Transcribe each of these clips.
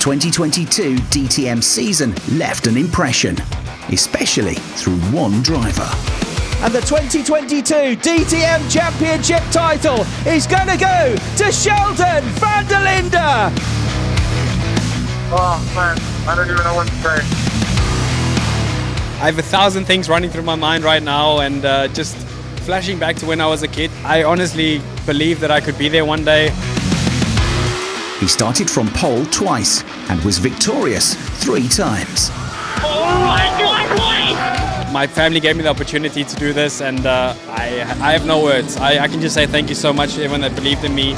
2022 DTM season left an impression, especially through one driver. And the 2022 DTM Championship title is going to go to Sheldon van der Linde. Oh man, I don't even know what to say. I have 1,000 things running through my mind right now, and just flashing back to when I was a kid. I honestly believed that I could be there one day. He started from pole twice and was victorious 3 times. My family gave me the opportunity to do this, and I have no words. I can just say thank you so much to everyone that believed in me.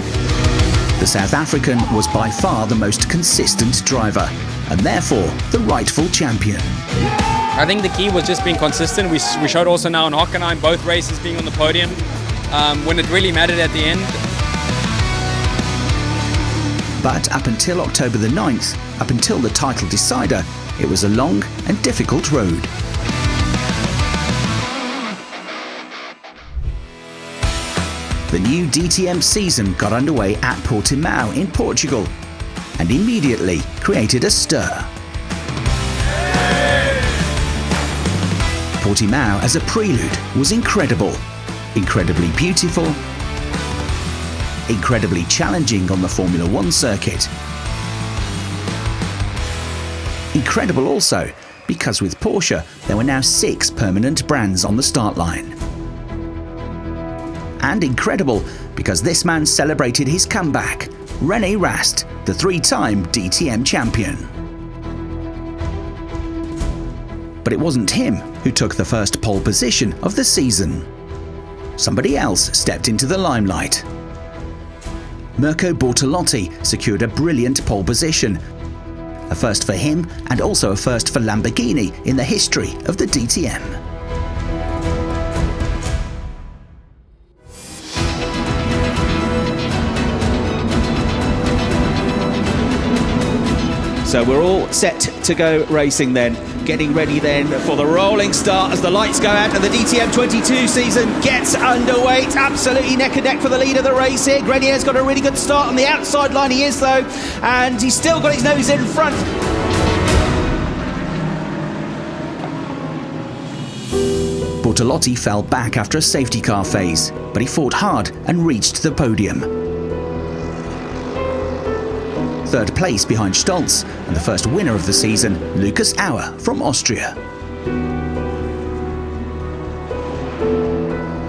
The South African was by far the most consistent driver, and therefore the rightful champion. I think the key was just being consistent. We showed also now in Hockenheim both races being on the podium when it really mattered at the end. But up until October the 9th, up until the title decider, it was a long and difficult road. The new DTM season got underway at Portimao in Portugal and immediately created a stir. Portimao as a prelude was incredible, incredibly beautiful, incredibly challenging on the Formula One circuit. Incredible also because with Porsche there were now 6 permanent brands on the start line. And incredible because this man celebrated his comeback, René Rast, the 3-time DTM champion. But it wasn't him who took the first pole position of the season. Somebody else stepped into the limelight. Mirko Bortolotti secured a brilliant pole position, a first for him and also a first for Lamborghini in the history of the DTM. So we're all set to go racing then. Getting ready then for the rolling start as the lights go out and the DTM 22 season gets underway. It's absolutely neck and neck for the lead of the race here. Grenier's got a really good start on the outside line, he is though, and he's still got his nose in front. Bortolotti fell back after a safety car phase, but he fought hard and reached the podium. 3rd place behind Stolz, and the first winner of the season, Lukas Auer from Austria.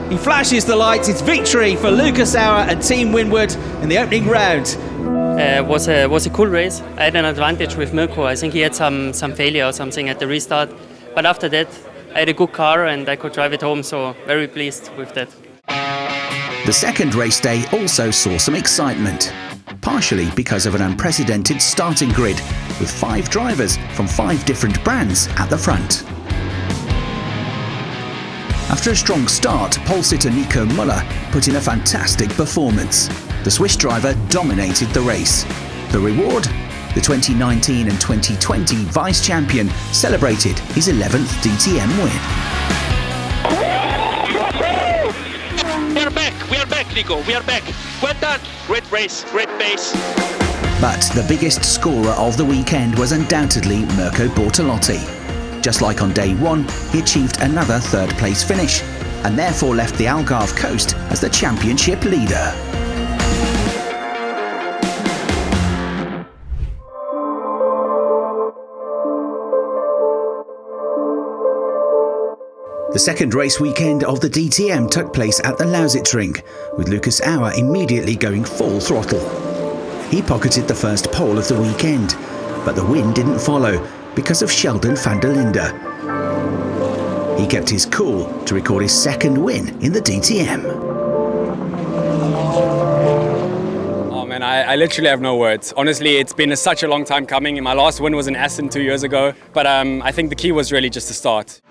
He flashes the lights, it's victory for Lukas Auer and Team Winward in the opening round. Was a cool race. I had an advantage with Mirko. I think he had some failure or something at the restart, but after that I had a good car and I could drive it home, so very pleased with that. The second race day also saw some excitement, partially because of an unprecedented starting grid with 5 drivers from 5 different brands at the front. After a strong start, pole sitter Nico Müller put in a fantastic performance. The Swiss driver dominated the race. The reward? The 2019 and 2020 vice champion celebrated his 11th DTM win. We are back, Nico, we are back. Well done, great race, great pace. But the biggest scorer of the weekend was undoubtedly Mirko Bortolotti. Just like on day 1, he achieved another 3rd place finish and therefore left the Algarve coast as the championship leader. The second race weekend of the DTM took place at the Lausitzring, with Lukas Auer immediately going full throttle. He pocketed the first pole of the weekend, but the win didn't follow because of Sheldon van der Linde. He kept his cool to record his 2nd win in the DTM. Oh man, I literally have no words. Honestly, it's been such a long time coming. My last win was in Assen 2 years ago, but I think the key was really just the start.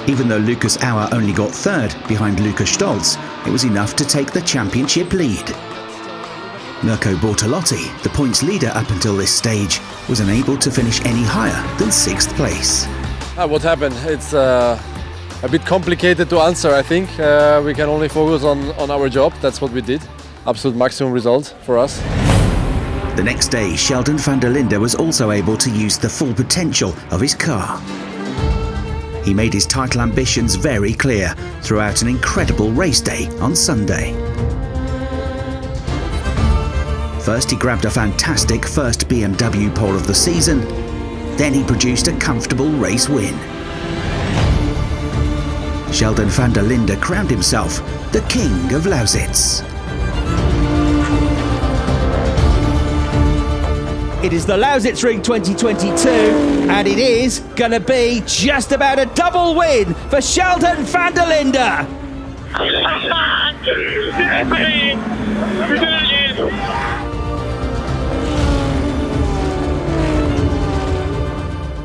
Even though Lukas Auer only got 3rd behind Lukas Stolz, it was enough to take the championship lead. Mirko Bortolotti, the points leader up until this stage, was unable to finish any higher than 6th place. What happened? It's a bit complicated to answer, I think. We can only focus on our job. That's what we did. Absolute maximum result for us. The next day, Sheldon van der Linde was also able to use the full potential of his car. He made his title ambitions very clear throughout an incredible race day on Sunday. First, he grabbed a fantastic first BMW pole of the season. Then he produced a comfortable race win. Sheldon van der Linde crowned himself the King of Lausitz. It is the Lausitzring 2022, and it is going to be just about a double win for Sheldon van der Linde.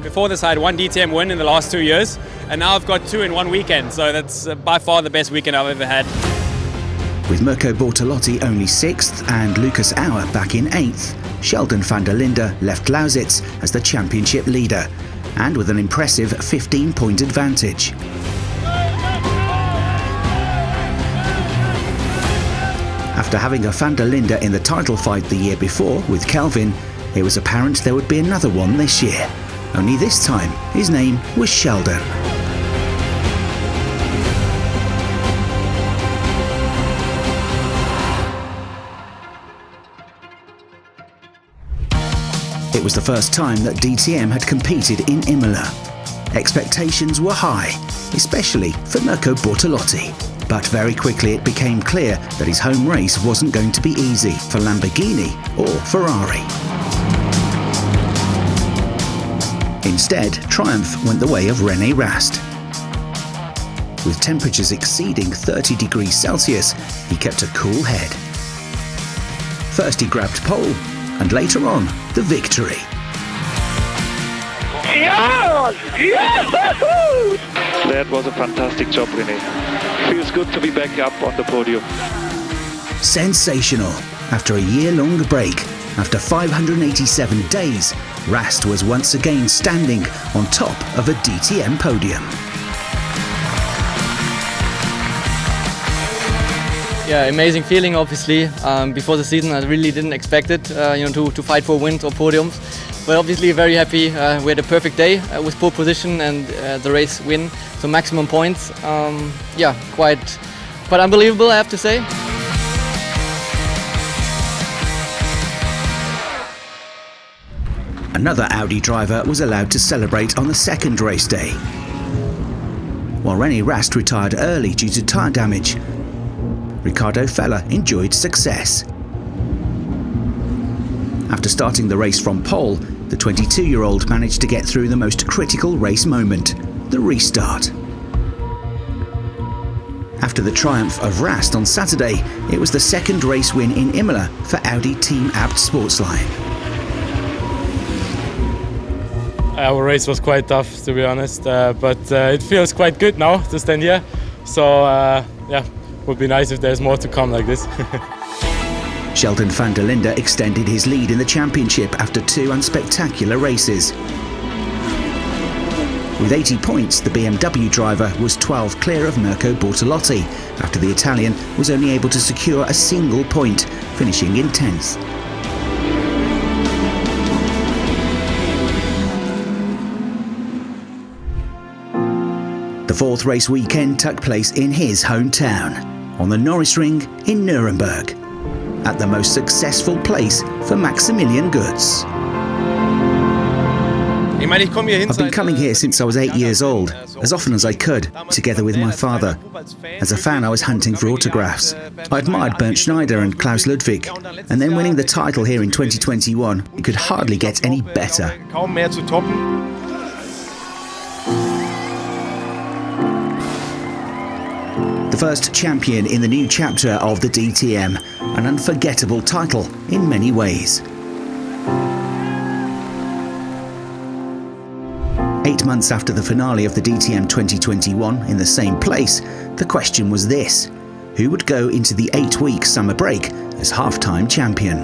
Before this, I had one DTM win in the last 2 years, and now I've got 2 in 1 weekend, so that's by far the best weekend I've ever had. With Mirko Bortolotti only 6th and Lucas Auer back in 8th, Sheldon van der Linde left Lausitz as the championship leader, and with an impressive 15-point advantage. After having a van der Linde in the title fight the year before with Kelvin, it was apparent there would be another one this year. Only this time, his name was Sheldon. It was the first time that DTM had competed in Imola. Expectations were high, especially for Mirko Bortolotti. But very quickly it became clear that his home race wasn't going to be easy for Lamborghini or Ferrari. Instead, triumph went the way of René Rast. With temperatures exceeding 30 degrees Celsius, he kept a cool head. First he grabbed pole, and later on, the victory. Yes! That was a fantastic job, René. Feels good to be back up on the podium. Sensational. After a year-long break, after 587 days, Rast was once again standing on top of a DTM podium. Yeah, amazing feeling, obviously. Before the season, I really didn't expect it, to fight for wins or podiums. But obviously, very happy. We had a perfect day with pole position and the race win, so maximum points. Quite unbelievable, I have to say. Another Audi driver was allowed to celebrate on the second race day. While René Rast retired early due to tyre damage, Riccardo Feller enjoyed success. After starting the race from pole, the 22-year-old managed to get through the most critical race moment, the restart. After the triumph of Rast on Saturday, it was the second race win in Imola for Audi Team Abt Sportsline. Our race was quite tough, to be honest, but it feels quite good now to stand here. So, would be nice if there's more to come like this. Sheldon van der Linde extended his lead in the championship after 2 unspectacular races. With 80 points, the BMW driver was 12 clear of Mirko Bortolotti, after the Italian was only able to secure a single point, finishing in 10th. The fourth race weekend took place in his hometown, on the Norrisring in Nuremberg, at the most successful place for Maximilian Götz. I've been coming here since I was 8 years old, as often as I could, together with my father. As a fan, I was hunting for autographs. I admired Bernd Schneider and Klaus Ludwig, and then winning the title here in 2021, it could hardly get any better. The first champion in the new chapter of the DTM, an unforgettable title in many ways. 8 months after the finale of the DTM 2021 in the same place, the question was this: who would go into the 8-week summer break as half-time champion?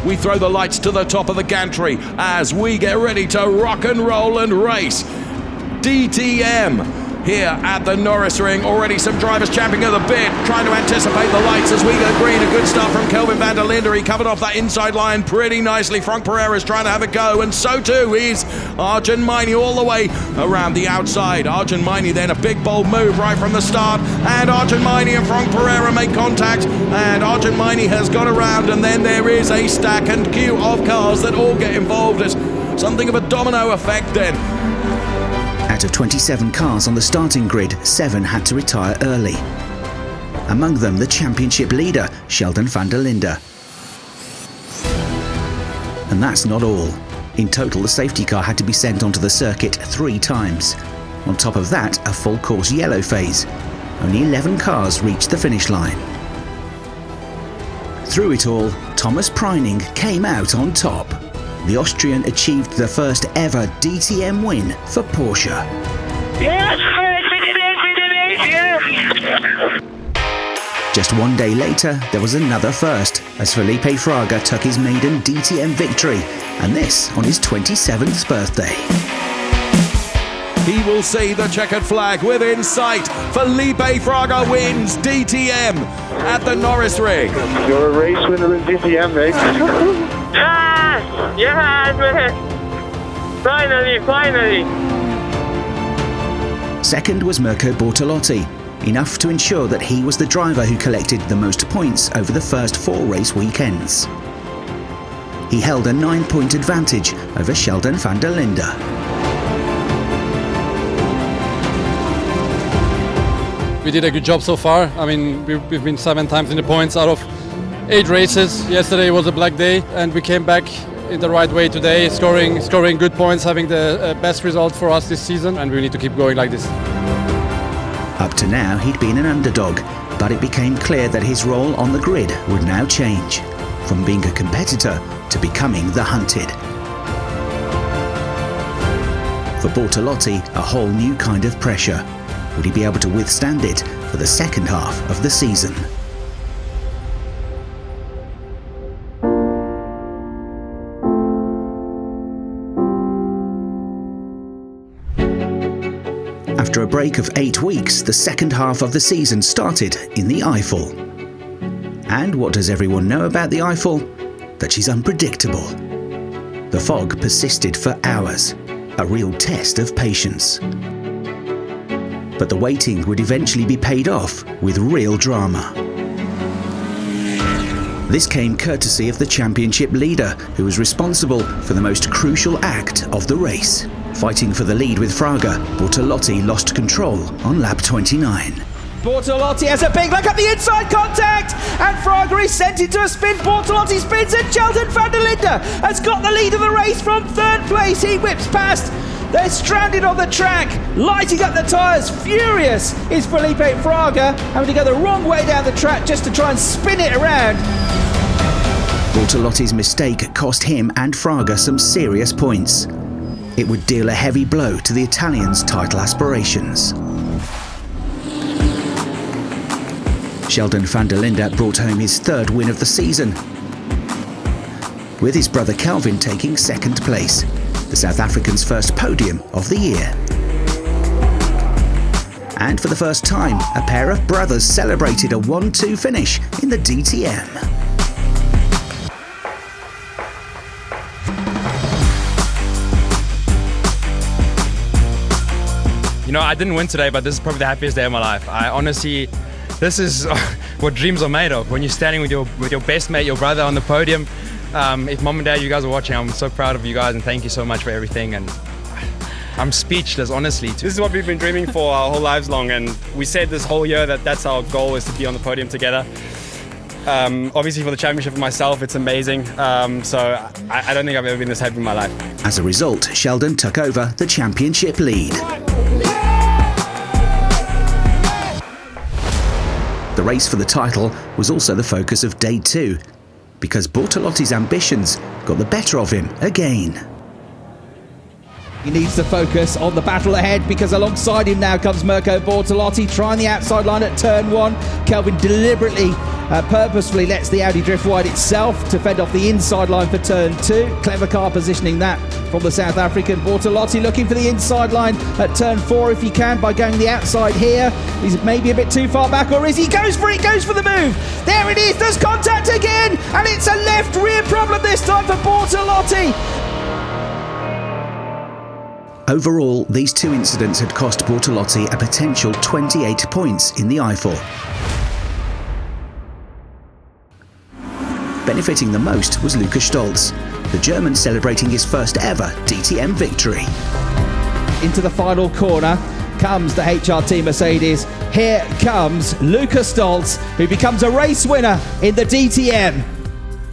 We throw the lights to the top of the gantry as we get ready to rock and roll and race. DTM here at the Norris Ring. Already some drivers champing at the bit, trying to anticipate the lights as we go green. A good start from Kelvin van der Linde. He covered off that inside line pretty nicely. Frank Pereira's trying to have a go, and so too is Arjun Maini all the way around the outside. Arjun Maini then a big bold move right from the start, and Arjun Maini and Frank Pereira make contact, and Arjun Maini has got around, and then there is a stack and queue of cars that all get involved. It's something of a domino effect then. Out of 27 cars on the starting grid, 7 had to retire early. Among them, the championship leader, Sheldon van der Linde. And that's not all. In total, the safety car had to be sent onto the circuit 3 times. On top of that, a full course yellow phase. Only 11 cars reached the finish line. Through it all, Thomas Preining came out on top. The Austrian achieved the first ever DTM win for Porsche. Yes! Just one day later, there was another first, as Felipe Fraga took his maiden DTM victory, and this on his 27th birthday. He will see the checkered flag within sight. Felipe Fraga wins DTM at the Norris Ring. You're a race winner in DTM, mate. Yes, man. Finally. Second was Mirko Bortolotti, enough to ensure that he was the driver who collected the most points over the first 4 race weekends. He held a 9-point advantage over Sheldon van der Linde. We did a good job so far. I mean, we've been 7 times in the points out of 8 races. Yesterday was a black day, and we came back in the right way today, scoring good points, having the best result for us this season, and we need to keep going like this. Up to now, he'd been an underdog, but it became clear that his role on the grid would now change, from being a competitor to becoming the hunted. For Bortolotti, a whole new kind of pressure. Would he be able to withstand it for the second half of the season? After a break of 8 weeks, the second half of the season started in the Eifel. And what does everyone know about the Eifel? That she's unpredictable. The fog persisted for hours, a real test of patience. But the waiting would eventually be paid off with real drama. This came courtesy of the championship leader, who was responsible for the most crucial act of the race. Fighting for the lead with Fraga, Bortolotti lost control on lap 29. Bortolotti has a big look at the inside contact, and Fraga is sent into a spin. Bortolotti spins, and Sheldon van der Linde has got the lead of the race from 3rd place. He whips past. They're stranded on the track, lighting up the tyres. Furious is Felipe Fraga, having to go the wrong way down the track just to try and spin it around. Bortolotti's mistake cost him and Fraga some serious points. It would deal a heavy blow to the Italians' title aspirations. Sheldon van der Linde brought home his 3rd win of the season, with his brother Kelvin taking 2nd place, the South African's first podium of the year. And for the first time, a pair of brothers celebrated a 1-2 finish in the DTM. You know, I didn't win today, but this is probably the happiest day of my life. I honestly, this is what dreams are made of. When you're standing with your best mate, your brother on the podium. If mom and dad, you guys are watching, I'm so proud of you guys, and thank you so much for everything. And I'm speechless, honestly. This is what we've been dreaming for our whole lives long, and we said this whole year that that's our goal, is to be on the podium together. Obviously for the championship for myself, it's amazing. So I don't think I've ever been this happy in my life. As a result, Sheldon took over the championship lead. The race for the title was also the focus of day 2, because Bortolotti's ambitions got the better of him again. He needs to focus on the battle ahead, because alongside him now comes Mirko Bortolotti, trying the outside line at turn 1. Kelvin deliberately purposefully lets the Audi drift wide itself to fend off the inside line for turn 2. Clever car positioning that from the South African. Bortolotti looking for the inside line at turn 4 if he can by going the outside here. He's maybe a bit too far back, or is he? Goes for it, goes for the move. There it is, there's contact again, and it's a left rear problem this time for Bortolotti. Overall, these two incidents had cost Bortolotti a potential 28 points in the Eifel. Benefiting the most was Lukas Stolz, the German celebrating his first ever DTM victory. Into the final corner comes the HRT Mercedes. Here comes Lukas Stolz, who becomes a race winner in the DTM.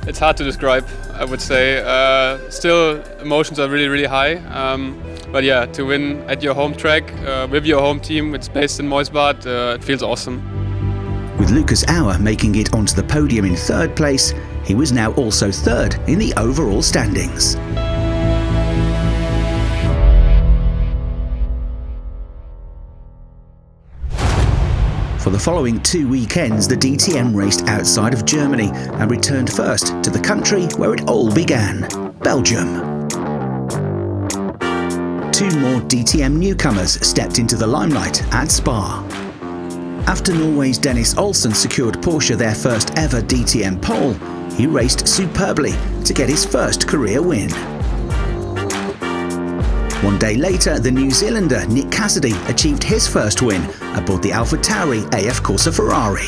It's hard to describe, I would say. Still, emotions are really, really high. But yeah, to win at your home track with your home team, it's based in Moisbad, it feels awesome. With Lucas Auer making it onto the podium in 3rd place, he was now also 3rd in the overall standings. For the following 2 weekends, the DTM raced outside of Germany and returned first to the country where it all began, Belgium. 2 more DTM newcomers stepped into the limelight at Spa. After Norway's Dennis Olsen secured Porsche their first ever DTM pole, he raced superbly to get his first career win. 1 day later, the New Zealander Nick Cassidy achieved his first win aboard the AlphaTauri AF Corsa Ferrari.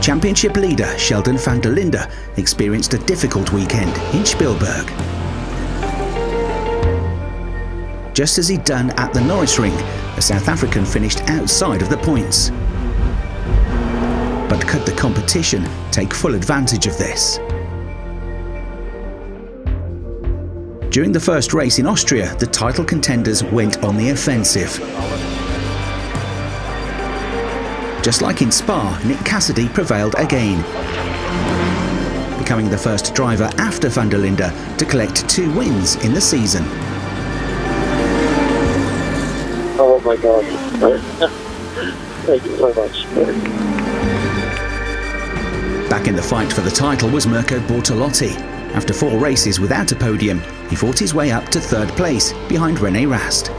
Championship leader Sheldon van der Linde experienced a difficult weekend in Spielberg. Just as he'd done at the Norrisring, the South African finished outside of the points. But could the competition take full advantage of this? During the first race in Austria, the title contenders went on the offensive. Just like in Spa, Nick Cassidy prevailed again, becoming the first driver after van der Linde to collect 2 wins in the season. Oh my God. Thank you so much. Back in the fight for the title was Mirko Bortolotti. After 4 races without a podium, he fought his way up to 3rd place behind René Rast.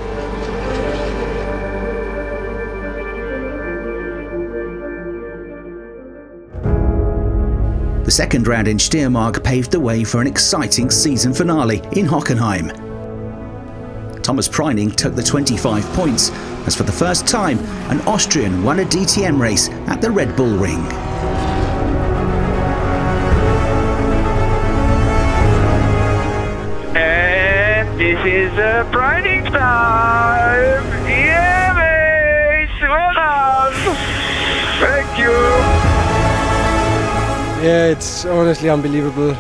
The second round in Steiermark paved the way for an exciting season finale in Hockenheim. Thomas Preining took the 25 points as for the first time an Austrian won a DTM race at the Red Bull Ring. And this is Preining time! Yeah, mate! Well done! Thank you! Yeah, it's honestly unbelievable.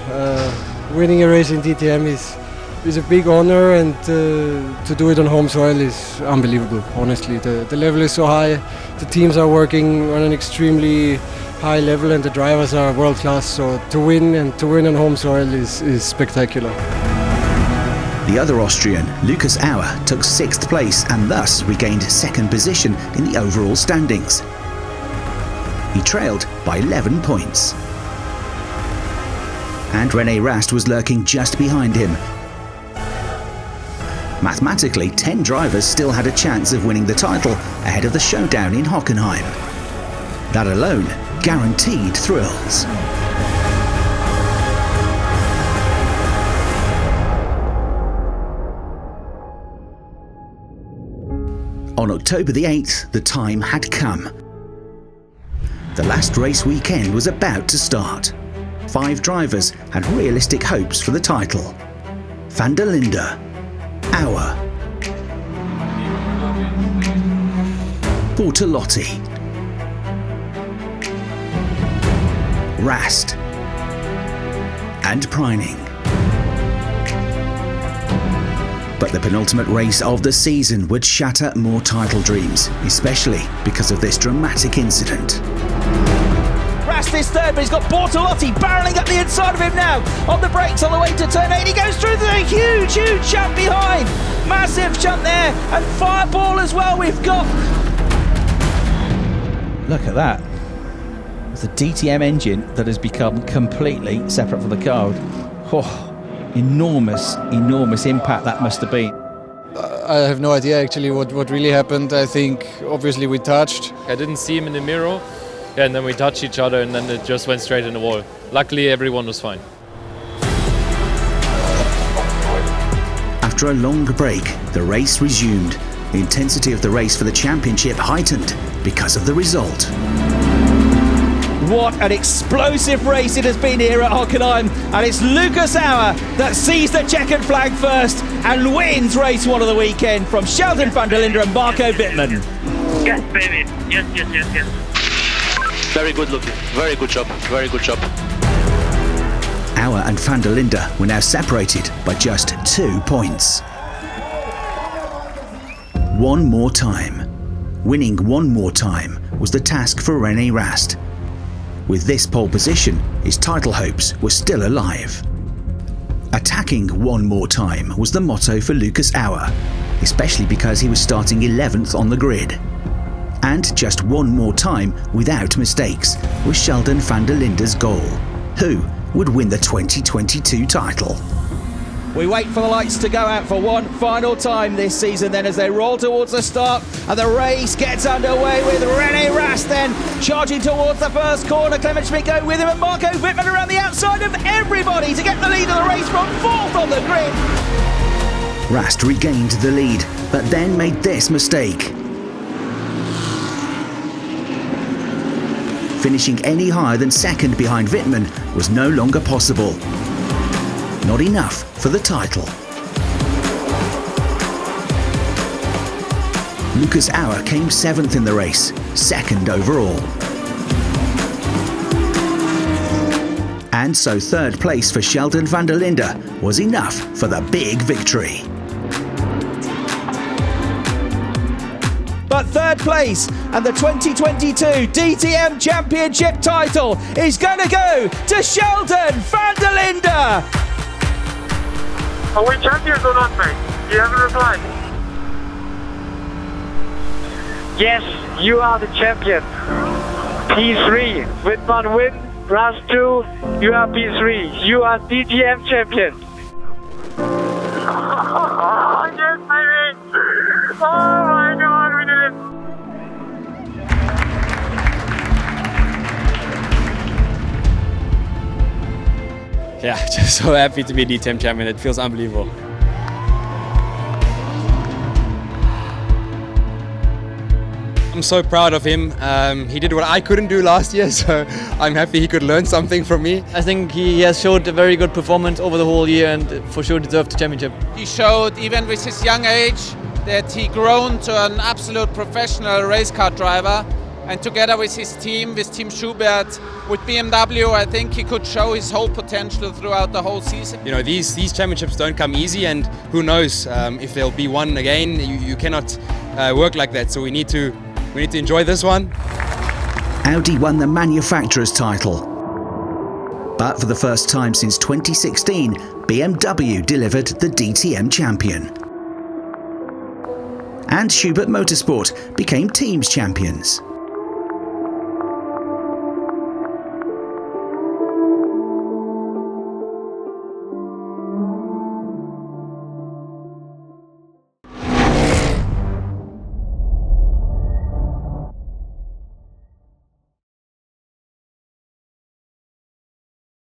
Winning a race in DTM is a big honor, and to do it on home soil is unbelievable. Honestly, the level is so high. The teams are working on an extremely high level, and the drivers are world class. So to win on home soil is spectacular. The other Austrian, Lukas Auer, took 6th place and thus regained 2nd position in the overall standings. He trailed by 11 points. And René Rast was lurking just behind him. Mathematically, 10 drivers still had a chance of winning the title ahead of the showdown in Hockenheim. That alone guaranteed thrills. On October the 8th, the time had come. The last race weekend was about to start. 5 drivers had realistic hopes for the title. Van der Linde, Auer, Bortolotti, Rast, and Preining. But the penultimate race of the season would shatter more title dreams, especially because of this dramatic incident. fast is third, but he's got Bortolotti barrelling up the inside of him now. On the brakes on the way to turn 8, he goes through the huge jump behind. Massive jump there, and fireball as well we've got. Look at that. It's a DTM engine that has become completely separate from the car. Oh, enormous impact that must have been. I have no idea actually what really happened. I think obviously we touched. I didn't see him in the mirror, and then we touched each other, and then it just went straight in the wall. Luckily, everyone was fine. After a long break, the race resumed. The intensity of the race for the championship heightened because of the result. What an explosive race it has been here at Hockenheim, and it's Lucas Auer that sees the checkered flag first and wins race 1 of the weekend from Sheldon van der Linde and Marco Wittmann. Yes, baby. Yes. Very good looking. Very good job. Very good job. Auer and van der Linde were now separated by just 2 points. One more time. Winning one more time was the task for René Rast. With this pole position, his title hopes were still alive. Attacking one more time was the motto for Lucas Auer, especially because he was starting 11th on the grid. And just one more time without mistakes was Sheldon van der Linde's goal. Who would win the 2022 title? We wait for the lights to go out for one final time this season then as they roll towards the start, and the race gets underway with René Rast then charging towards the first corner. Clement Schmidt going with him, and Marco Wittmann around the outside of everybody to get the lead of the race from 4th on the grid. Rast regained the lead, but then made this mistake. Finishing any higher than 2nd behind Wittmann was no longer possible. Not enough for the title. Lucas Auer came 7th in the race, 2nd overall. And so 3rd place for Sheldon van der Linde was enough for the big victory. But 3rd place and the 2022 DTM Championship title is going to go to Sheldon van der Linde. Are we champions or not, mate? You haven't replied. Yes, you are the champion. P3. With one win, Rast 2, you are P3. You are DTM champion. Yes, baby. Oh my God, we did it. Yeah, just so happy to be DTM champion. It feels unbelievable. I'm so proud of him. He did what I couldn't do last year, so I'm happy he could learn something from me. I think he has showed a very good performance over the whole year and for sure deserved the championship. He showed, even with his young age, that he grown to an absolute professional race car driver. And together with his team, with Team Schubert, with BMW, I think he could show his whole potential throughout the whole season. You know, these championships don't come easy, and who knows if there'll be one again. You cannot work like that, so we need to enjoy this one. Audi won the manufacturer's title. But for the first time since 2016, BMW delivered the DTM champion. And Schubert Motorsport became teams champions.